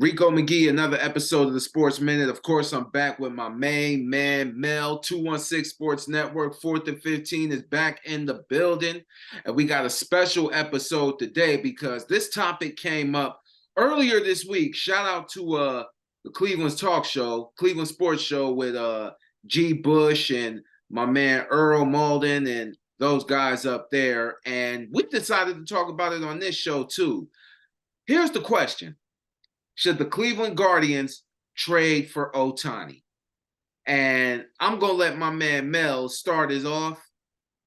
Rico McGee, another episode of the Sports Minute. Of course, I'm back with my main man, Mel. 216 Sports Network, 4th and 15 is back in the building. And we got a special episode today because this topic came up earlier this week. Shout out to the Cleveland's Talk Show, Cleveland Sports Show with G. Bush and my man Earl Malden and those guys up there. And we decided to talk about it on this show too. Here's the question. Should the Cleveland Guardians trade for Otani? And I'm going to let my man Mel start us off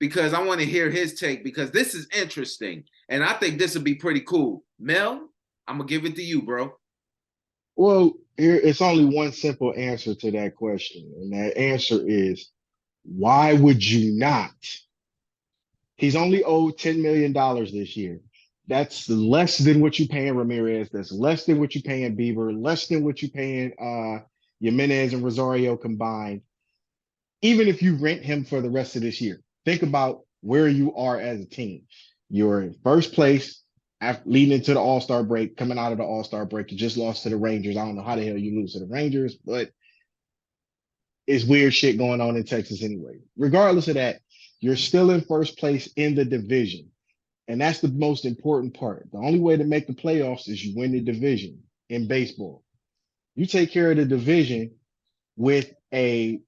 because I want to hear his take because this is interesting. And I think this would be pretty cool. Mel, I'm going to give it to you, bro. Well, it's only one simple answer to that question. And that answer is, why would you not? He's only owed $10 million this year. That's less than what you're paying Ramirez. That's less than what you're paying Bieber, less than what you're paying Jimenez and Rosario combined. Even if you rent him for the rest of this year, think about where you are as a team. You're in first place leading into the All-Star break, coming out of the All-Star break. You just lost to the Rangers. I don't know how the hell you lose to the Rangers, but it's weird shit going on in Texas anyway. Regardless of that, you're still in first place in the division. And that's the most important part. The only way to make the playoffs is you win the division in baseball. You take care of the division with a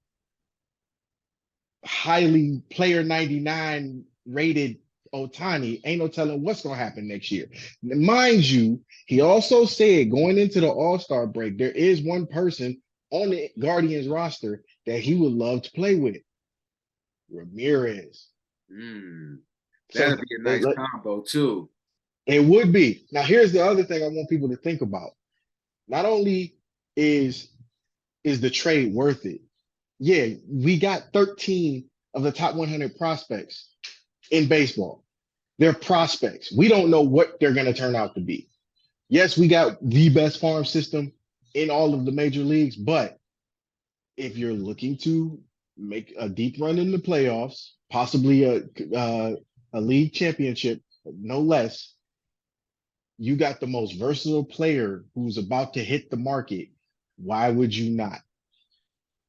highly player 99 rated Otani, ain't no telling what's going to happen next year. Mind you, he also said going into the All-Star break, there is one person on the Guardians roster that he would love to play with. Ramirez. That'd be a nice combo too. It would be. Now, here's the other thing I want people to think about. Not only is the trade worth it, yeah, we got 13 of the top 100 prospects in baseball. They're prospects. We don't know what they're going to turn out to be. Yes, we got the best farm system in all of the major leagues, but if you're looking to make a deep run in the playoffs, possibly a league championship, no less, you got the most versatile player who's about to hit the market. Why would you not?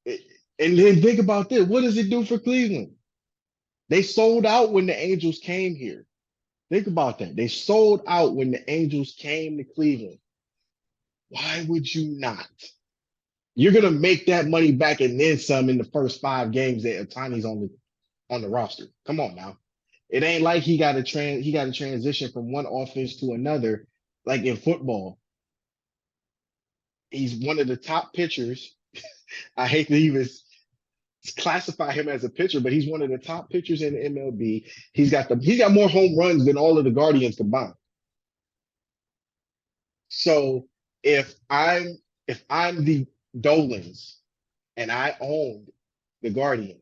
And then think about this. What does it do for Cleveland? They sold out when the Angels came here. Think about that. They sold out when the Angels came to Cleveland. Why would you not? You're going to make that money back and then some in the first 5 games that Otani's on the roster. Come on now. It ain't like he got to transition from one offense to another, like in football. He's one of the top pitchers. I hate to even classify him as a pitcher, but he's one of the top pitchers in the MLB. He's got more home runs than all of the Guardians combined. So if I'm the Dolans and I owned the Guardians,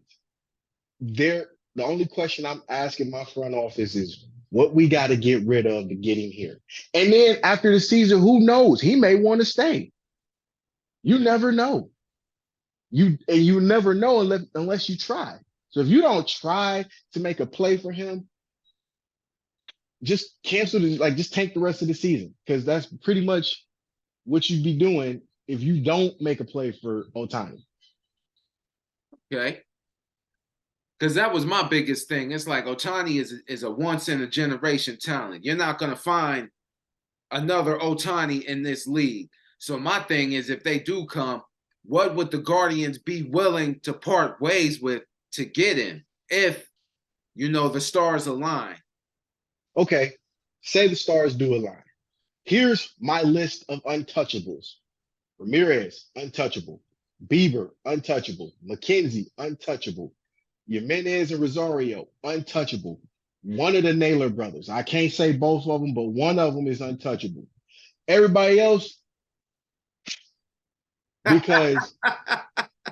the only question I'm asking my front office is what we got to get rid of to get him here. And then after the season, who knows? He may want to stay. You never know. You never know unless you try. So if you don't try to make a play for him, just cancel just tank the rest of the season, because that's pretty much what you'd be doing if you don't make a play for Otani. Okay. Because that was my biggest thing. It's like Otani is a once-in-a-generation talent. You're not going to find another Otani in this league. So my thing is, if they do come, what would the Guardians be willing to part ways with to get him if, the stars align? Okay, say the stars do align. Here's my list of untouchables. Ramirez, untouchable. Bieber, untouchable. McKenzie, untouchable. Jimenez and Rosario, untouchable. One of the Naylor brothers. I can't say both of them, but one of them is untouchable. Everybody else, because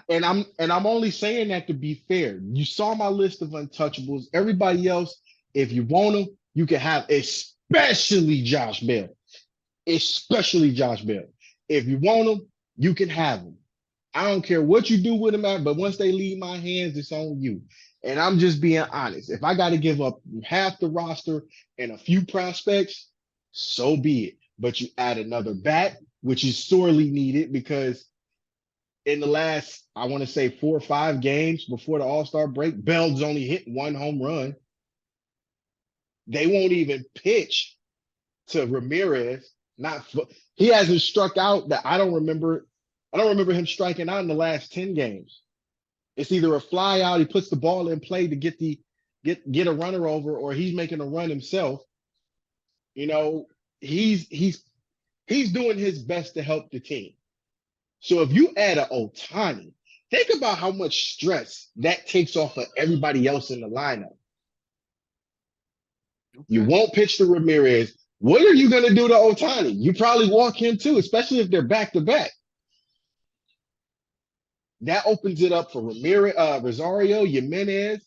and I'm only saying that to be fair. You saw my list of untouchables. Everybody else, if you want them, you can have, especially Josh Bell. Especially Josh Bell. If you want them, you can have them. I don't care what you do with them, but once they leave my hands, it's on you. And I'm just being honest. If I got to give up half the roster and a few prospects, so be it. But you add another bat, which is sorely needed because in the last, I want to say 4 or 5 games before the All-Star break, Bell's only hit 1 home run. They won't even pitch to Ramirez. He hasn't struck out that I don't remember. I don't remember him striking out in the last 10 games. It's either a fly out, he puts the ball in play to get a runner over, or he's making a run himself. You know, he's doing his best to help the team. So if you add an Otani, think about how much stress that takes off of everybody else in the lineup. Okay. You won't pitch to Ramirez. What are you going to do to Otani? You probably walk him too, especially if they're back to back. That opens it up for Ramirez, Rosario, Jimenez,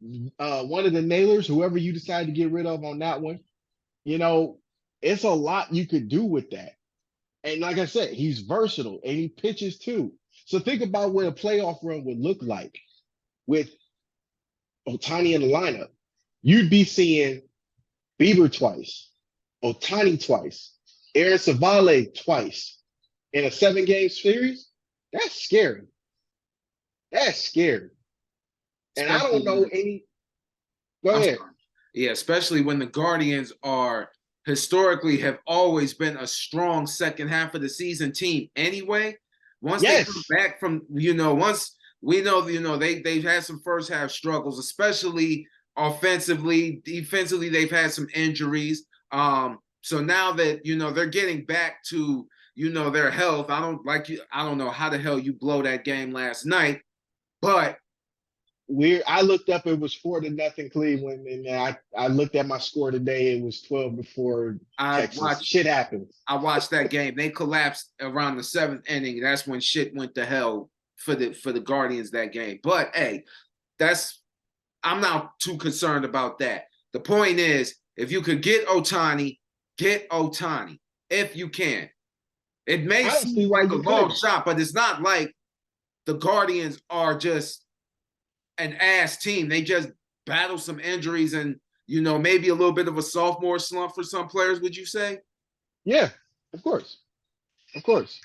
one of the nailers, whoever you decide to get rid of on that one. You know, it's a lot you could do with that. And like I said, he's versatile and he pitches too. So think about what a playoff run would look like with Otani in the lineup. You'd be seeing Bieber twice, Otani twice, Aaron Savale twice in a 7-game series. That's scary. That's scary. And I don't know any. Go ahead. Yeah, especially when the Guardians are historically have always been a strong second half of the season team anyway. Once they come back from, once we know, they've had some first half struggles, especially offensively, defensively, they've had some injuries. So now that, they're getting back to, their health, I don't know how the hell you blow that game last night, but I looked up, it was 4-0 Cleveland, and I looked at my score today. It was 12-4 Texas. Shit happens. I watched that game. They collapsed around the 7th inning. That's when shit went to hell for the Guardians that game. But hey, I'm not too concerned about that. The point is, if you could get Otani if you can. It may seem like a long shot, but it's not like the Guardians are just an ass team. They just battle some injuries and, maybe a little bit of a sophomore slump for some players, would you say? Yeah, of course. Of course.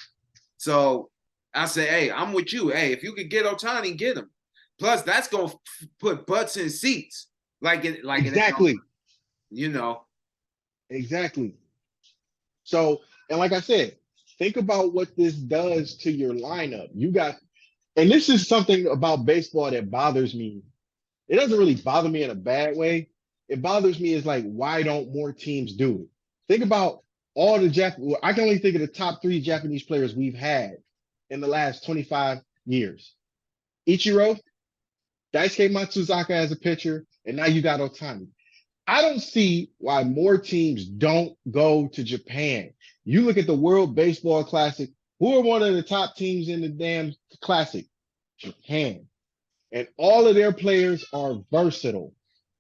So I say, hey, I'm with you. Hey, if you could get Otani, get him. Plus, that's going to put butts in seats. Exactly. Exactly. So, and like I said, think about what this does to your lineup. And this is something about baseball that bothers me. It doesn't really bother me in a bad way. It bothers me is like, why don't more teams do it? Think about all the I can only think of the top 3 Japanese players we've had in the last 25 years. Ichiro, Daisuke Matsuzaka as a pitcher, and now you got Otani. I don't see why more teams don't go to Japan. You look at the World Baseball Classic. Who are one of the top teams in the damn classic? Japan. And all of their players are versatile.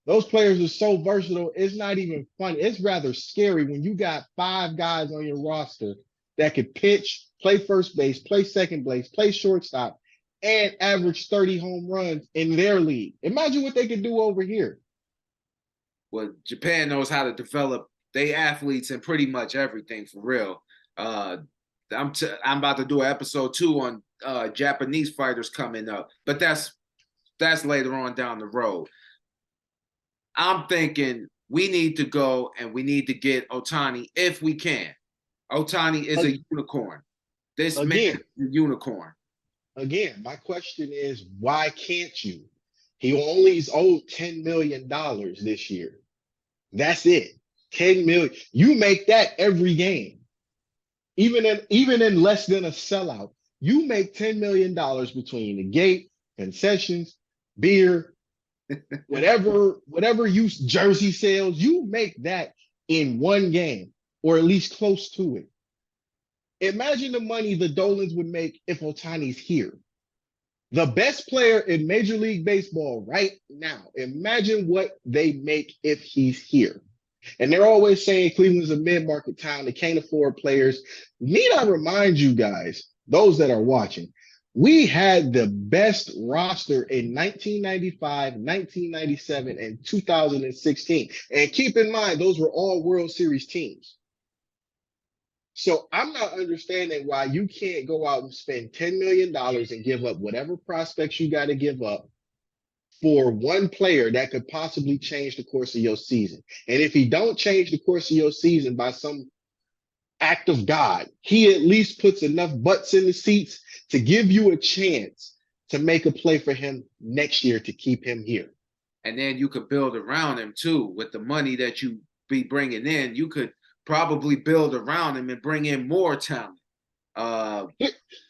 Those players are so versatile, it's not even funny. It's rather scary when you got 5 guys on your roster that could pitch, play first base, play second base, play shortstop, and average 30 home runs in their league. Imagine what they could do over here. Well, Japan knows how to develop their athletes in pretty much everything, for real. I'm about to do an episode 2 on Japanese fighters coming up, but that's later on down the road. I'm thinking we need to go and we need to get Otani if we can. Otani is a unicorn. This man is a unicorn. Again, my question is, why can't you? He only is owed $10 million this year. That's it. $10 million. You make that every game. Even in less than a sellout, you make $10 million between the gate, concessions, beer, whatever you jersey sales, you make that in one game or at least close to it. Imagine the money the Dolans would make if Otani's here. The best player in Major League Baseball right now. Imagine what they make if he's here. And they're always saying Cleveland's a mid-market town. They can't afford players. Need I remind you guys, those that are watching, we had the best roster in 1995, 1997, and 2016. And keep in mind, those were all World Series teams. So I'm not understanding why you can't go out and spend $10 million and give up whatever prospects you got to give up for one player that could possibly change the course of your season. And if he don't change the course of your season by some act of God, he at least puts enough butts in the seats to give you a chance to make a play for him next year to keep him here. And then you could build around him too with the money that you be bringing in. You could probably build around him and bring in more talent.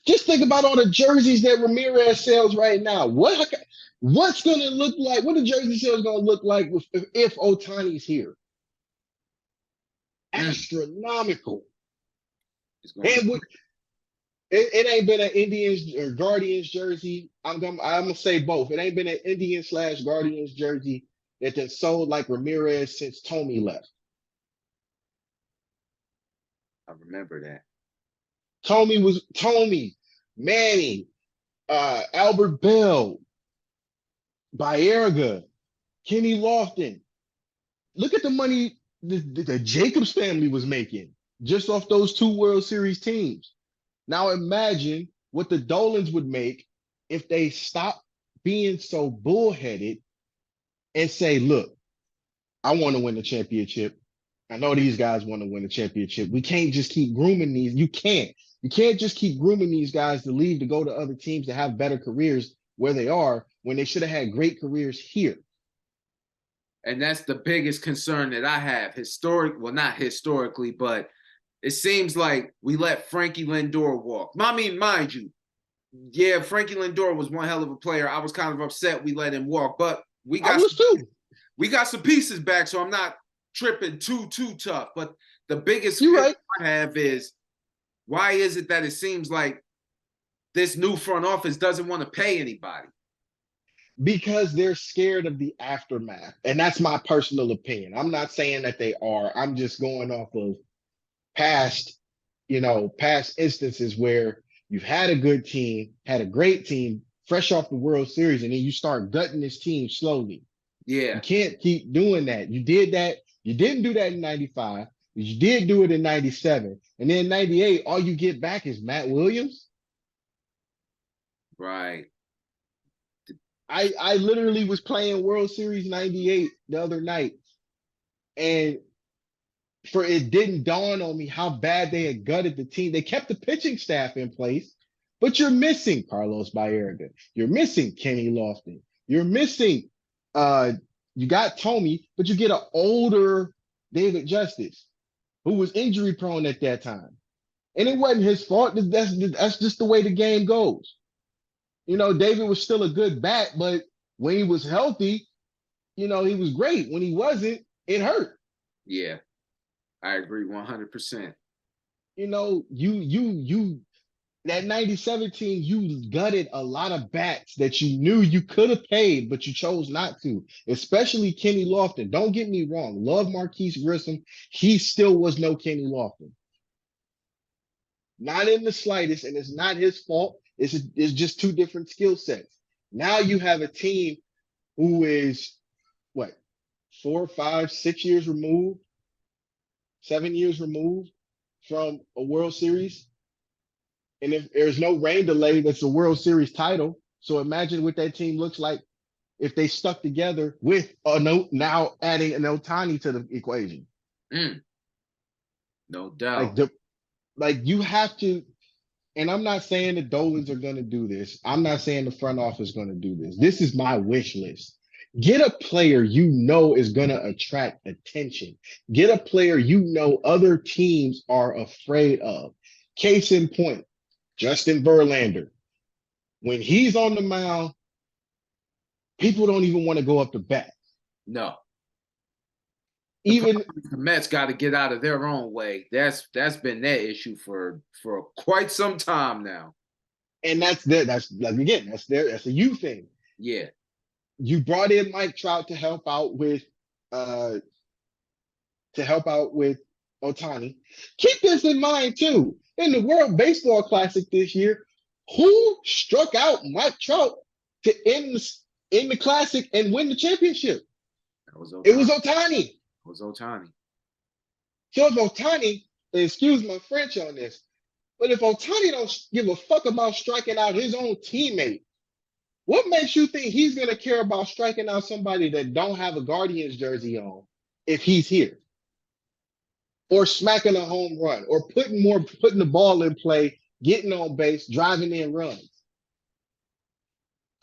Just think about all the jerseys that Ramirez sells right now. What's going to look like? What the jersey sales going to look like if Otani's here? Astronomical. And it ain't been an Indians or Guardians jersey. I'm gonna say both. It ain't been an Indian/Guardians jersey that then sold like Ramirez since Tommy left. I remember that. Tommy, Manny, Albert Bell, Baerga, Kenny Lofton. Look at the money the Jacobs family was making just off those 2 World Series teams. Now imagine what the Dolans would make if they stopped being so bullheaded and say, look, I want to win the championship. I know these guys want to win the championship. We can't just keep grooming these. You can't. You can't just keep grooming these guys to leave to go to other teams to have better careers where they are when they should have had great careers here. And that's the biggest concern that I have. Well, not historically, but it seems like we let Frankie Lindor walk. I mean, mind you, yeah, Frankie Lindor was one hell of a player. I was kind of upset we let him walk, but we got some pieces back, so I'm not tripping too tough. But the biggest I have is, why is it that it seems like this new front office doesn't want to pay anybody? Because they're scared of the aftermath. And that's my personal opinion. I'm not saying that they are. I'm just going off of past instances where you've had a good team, had a great team, fresh off the World Series, and then you start gutting this team slowly. Yeah. You can't keep doing that. You did that. You didn't do that in 95. You did do it in 97. And then 98, all you get back is Matt Williams. Right. I literally was playing World Series 98 the other night, and it didn't dawn on me how bad they had gutted the team. They kept the pitching staff in place, but you're missing Carlos Baerga. You're missing Kenny Lofton. You're missing you got Tommy, but you get an older David Justice who was injury prone at that time. And it wasn't his fault. That's just the way the game goes. David was still a good bat, but when he was healthy, he was great. When he wasn't, it hurt. Yeah, I agree 100%. That 97 team, you gutted a lot of bats that you knew you could have paid, but you chose not to, especially Kenny Lofton. Don't get me wrong. Love Marquise Grissom. He still was no Kenny Lofton. Not in the slightest, and it's not his fault. It's just 2 different skill sets. Now you have a team who is, 4, 5, 6 years removed, 7 years removed from a World Series. And if there's no rain delay, that's a World Series title. So imagine what that team looks like if they stuck together with now adding an Otani to the equation. No doubt. You have to. And I'm not saying the Dolans are going to do this. I'm not saying the front office is going to do this. This is my wish list. Get a player is going to attract attention. Get a player other teams are afraid of. Case in point, Justin Verlander. When he's on the mound, people don't even want to go up to bat. No. Even the Mets got to get out of their own way. That's been their issue for quite some time now. And that's a you thing. Yeah. You brought in Mike Trout to help out with Otani. Keep this in mind too. In the World Baseball Classic this year, who struck out Mike Trout to end the Classic and win the championship? It was Otani. It was Otani. So if Otani, excuse my French on this, but if Otani don't give a fuck about striking out his own teammate, what makes you think he's gonna care about striking out somebody that don't have a Guardians jersey on if he's here? Or smacking a home run, or putting the ball in play, getting on base, driving in runs.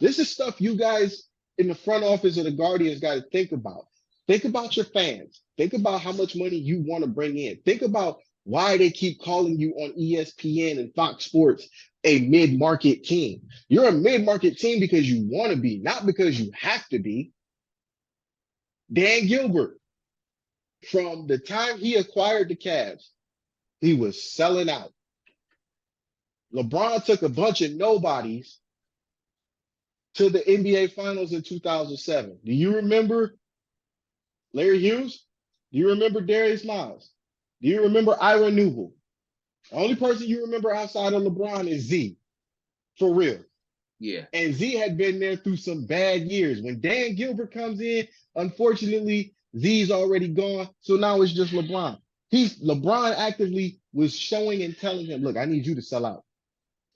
This is stuff you guys in the front office of the Guardians got to think about. Think about your fans. Think about how much money you want to bring in. Think about why they keep calling you on ESPN and Fox Sports a mid-market team. You're a mid-market team because you want to be, not because you have to be. Dan Gilbert, from the time he acquired the Cavs, he was selling out. LeBron took a bunch of nobodies to the NBA Finals in 2007. Do you remember Larry Hughes? Do you remember Darius Miles? Do you remember Ira Newble? The only person you remember outside of LeBron is Z, for real. Yeah. And Z had been there through some bad years. When Dan Gilbert comes in, unfortunately, Z's already gone. So now it's just LeBron. LeBron actively was showing and telling him, look, I need you to sell out.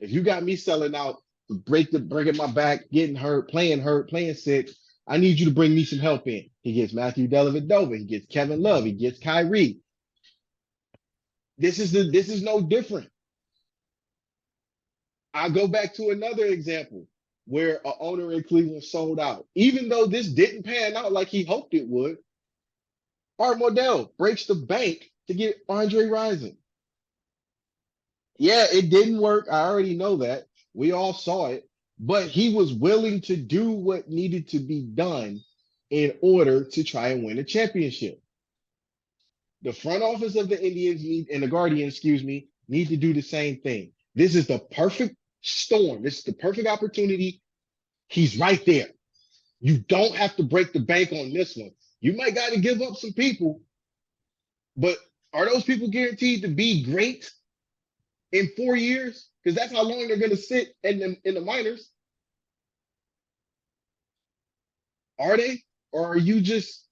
If you got me selling out, breaking my back, getting hurt, playing sick, I need you to bring me some help in. He gets Matthew Dellavedova, he gets Kevin Love, he gets Kyrie. This is no different. I go back to another example where an owner in Cleveland sold out. Even though this didn't pan out like he hoped it would, Art Modell breaks the bank to get Andre Rison. Yeah, it didn't work. I already know that. We all saw it. But he was willing to do what needed to be done in order to try and win a championship. The front office of the Indians and the Guardians, need to do the same thing. This is the perfect storm. This is the perfect opportunity. He's right there. You don't have to break the bank on this one. You might got to give up some people, but are those people guaranteed to be great in 4 years? Because that's how long they're going to sit in the minors. Are they? Or are you just,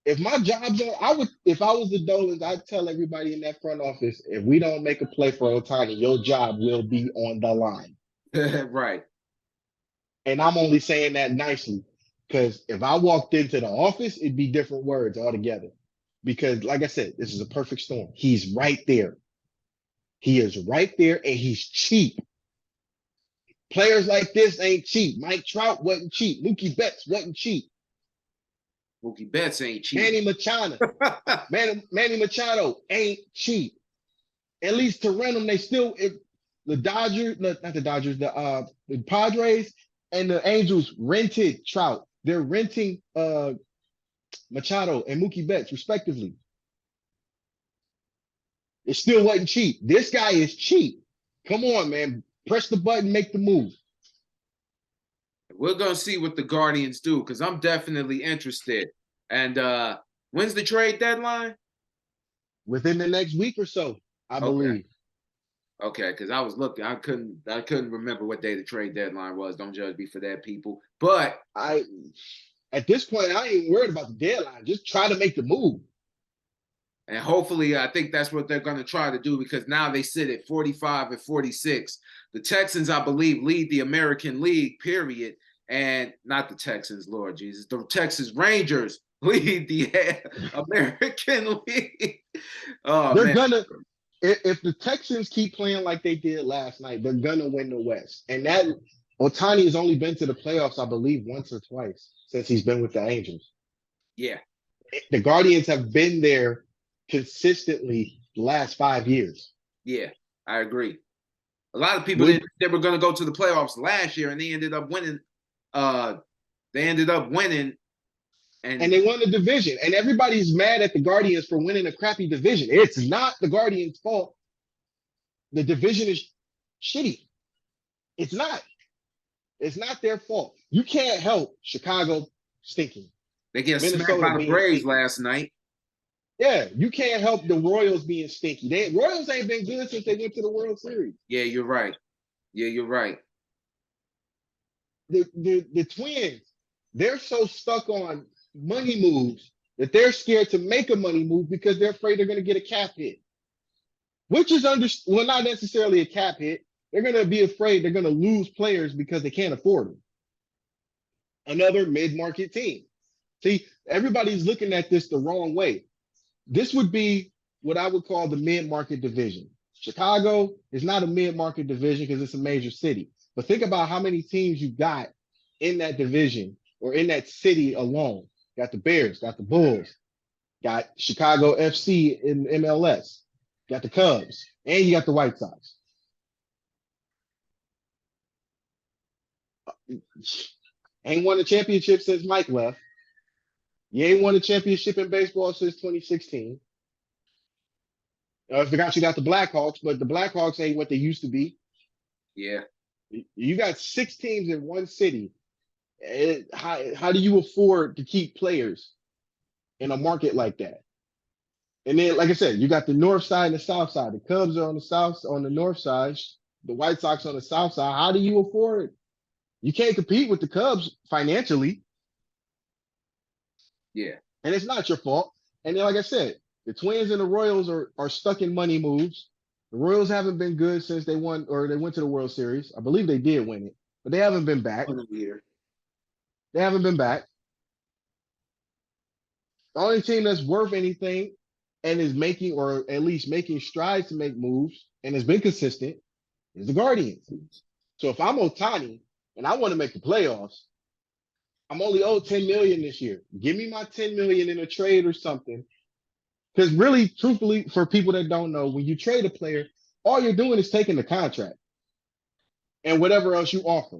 if my job's on, if I was the Dolans, I'd tell everybody in that front office, if we don't make a play for Otani, your job will be on the line. Right. And I'm only saying that nicely, because if I walked into the office, it'd be different words altogether. Because like I said, this is a perfect storm. He's right there. He is right there, and he's cheap. Players like this ain't cheap. Mike Trout wasn't cheap. Mookie Betts wasn't cheap. Mookie Betts ain't cheap. Manny Machado ain't cheap. At least to rent them, they still the Dodgers, not the Dodgers, the Padres and the Angels rented Trout. They're renting Machado and Mookie Betts respectively. It still wasn't cheap. This guy is cheap. Come on, man. Press the button, make the move. We're going to see what the Guardians do, because I'm definitely interested. And when's the trade deadline? Within the next week or so, I believe. Okay, because I was looking. I couldn't remember what day the trade deadline was. Don't judge me for that, people. But at this point, I ain't worried about the deadline. Just try to make the move. And hopefully, I think that's what they're going to try to do, because now they sit at 45 and 46. The Texans, I believe, lead the American League, period. And not the Texans, Lord Jesus. The Texas Rangers lead the American League. Oh, they're gonna, if the Texans keep playing like they did last night, they're gonna win the West. And that Otani has only been to the playoffs, I believe, once or twice since he's been with the Angels. Yeah. The Guardians have been there consistently the last 5 years. Yeah, I agree. A lot of people didn't think they were going to go to the playoffs last year, and they ended up winning. And they won the division. And everybody's mad at the Guardians for winning a crappy division. It's not the Guardians' fault. The division is shitty. It's not. It's not their fault. You can't help Chicago stinking. They get smacked by the Braves last night. Yeah, you can't help the Royals being stinky. Royals ain't been good since they went to the World Series. Yeah, you're right. The Twins, they're so stuck on money moves that they're scared to make a money move because they're afraid they're going to get a cap hit. which is well, not necessarily a cap hit. They're going to be afraid they're going to lose players because they can't afford them. Another mid-market team. See, everybody's looking at this the wrong way. This would be what I would call the mid-market division. Chicago is not a mid-market division because it's a major city. But think about how many teams you got in that division or in that city alone. Got the Bears, got the Bulls, got Chicago FC in MLS, got the Cubs, and you got the White Sox. Ain't won a championship since Mike left. You ain't won a championship in baseball since 2016. I forgot you got the Blackhawks, but the Blackhawks ain't what they used to be. Yeah. You got 6 teams in one city. How do you afford to keep players in a market like that? And then, like I said, you got the north side and the south side. The Cubs are on the north side, the White Sox on the south side. How do you afford? You can't compete with the Cubs financially. Yeah. And it's not your fault. And then, like I said, the Twins and the Royals are stuck in money moves. The Royals haven't been good since they won or they went to the World Series. I believe they did win it, but they haven't been back. They haven't been back. The only team that's worth anything and is making, or at least making strides to make moves and has been consistent is the Guardians. So if I'm Otani and I want to make the playoffs, I'm only owed $10 million this year. Give me my $10 million in a trade or something. Because really, truthfully, for people that don't know, when you trade a player, all you're doing is taking the contract and whatever else you offer.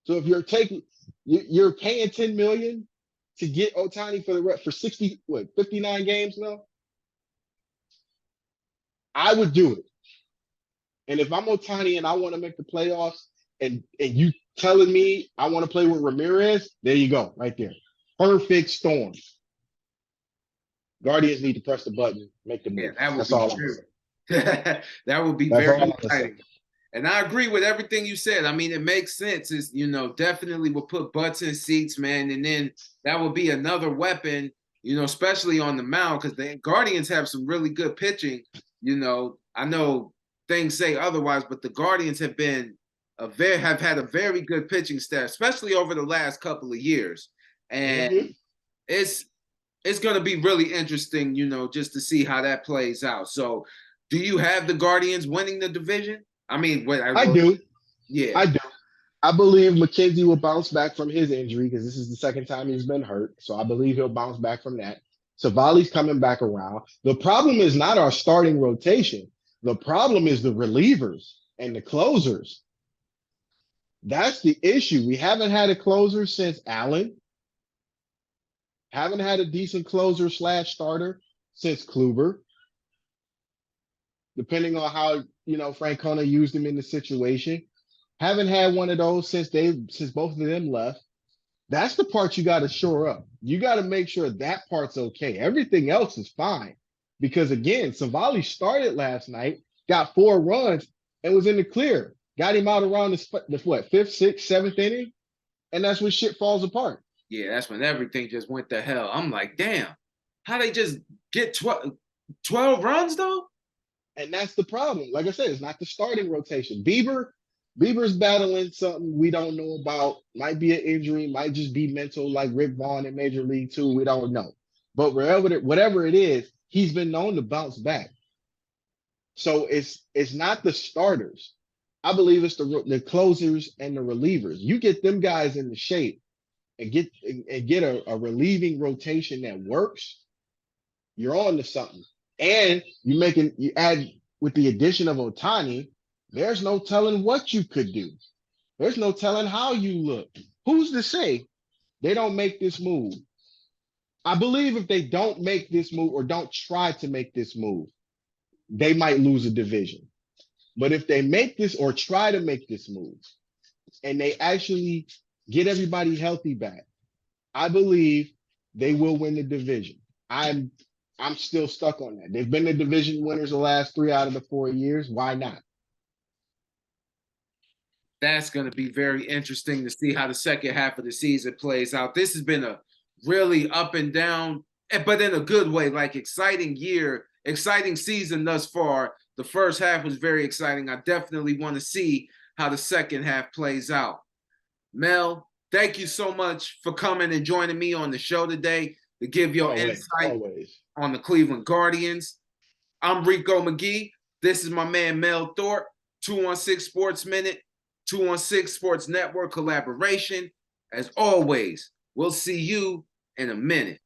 So if you're paying $10 million to get Otani for 59 games now, I would do it. And if I'm Otani and I want to make the playoffs, and you telling me I want to play with Ramirez, there you go, right there. Perfect storm. Guardians need to press the button, make the move. Yeah, that would That's be true. That would be very exciting. And I agree with everything you said. I mean, it makes sense. It's, definitely will put butts in seats, man. And then that would be another weapon, especially on the mound, because the Guardians have some really good pitching. I know things say otherwise, but the Guardians have had a very good pitching staff, especially over the last couple of years. And it's going to be really interesting, just to see how that plays out. So, do you have the Guardians winning the division? I mean, I do. Yeah, I do. I believe McKenzie will bounce back from his injury because this is the second time he's been hurt. So I believe he'll bounce back from that. Savali's coming back around. The problem is not our starting rotation. The problem is the relievers and the closers. That's the issue. We haven't had a closer since Allen. Haven't had a decent closer / starter since Kluber. Depending on how, Francona used him in the situation. Haven't had one of those since both of them left. That's the part you got to shore up. You got to make sure that part's okay. Everything else is fine. Because again, Savali started last night, got 4 runs, and was in the clear. Got him out around the 5th, 6th, 7th inning, and that's when shit falls apart. Yeah, that's when everything just went to hell. I'm like, damn, how they just get 12 runs though? And that's the problem. Like I said, it's not the starting rotation. Bieber's battling something we don't know about. Might be an injury, might just be mental, like Rick Vaughn in Major League 2. We don't know. But whatever it is, he's been known to bounce back. So it's not the starters. I believe it's the closers and the relievers. You get them guys in the shape and get a relieving rotation that works, you're on to something. And you add with the addition of Otani, there's no telling what you could do. There's no telling how you look. Who's to say they don't make this move? I believe if they don't make this move or don't try to make this move, they might lose a division. But if they make this or try to make this move and they actually get everybody healthy back, I believe they will win the division. I'm still stuck on that. They've been the division winners the last 3 out of the 4 years. Why not? That's going to be very interesting to see how the second half of the season plays out. This has been a really up and down, but in a good way, like exciting season thus far. The first half was very exciting. I definitely want to see how the second half plays out. Mel, thank you so much for coming and joining me on the show today to give your insight Always. on the Cleveland Guardians. I'm Rico McGee. This is my man Mel Thorpe, 216 Sports Minute, 216 Sports Network collaboration. As always, we'll see you in a minute.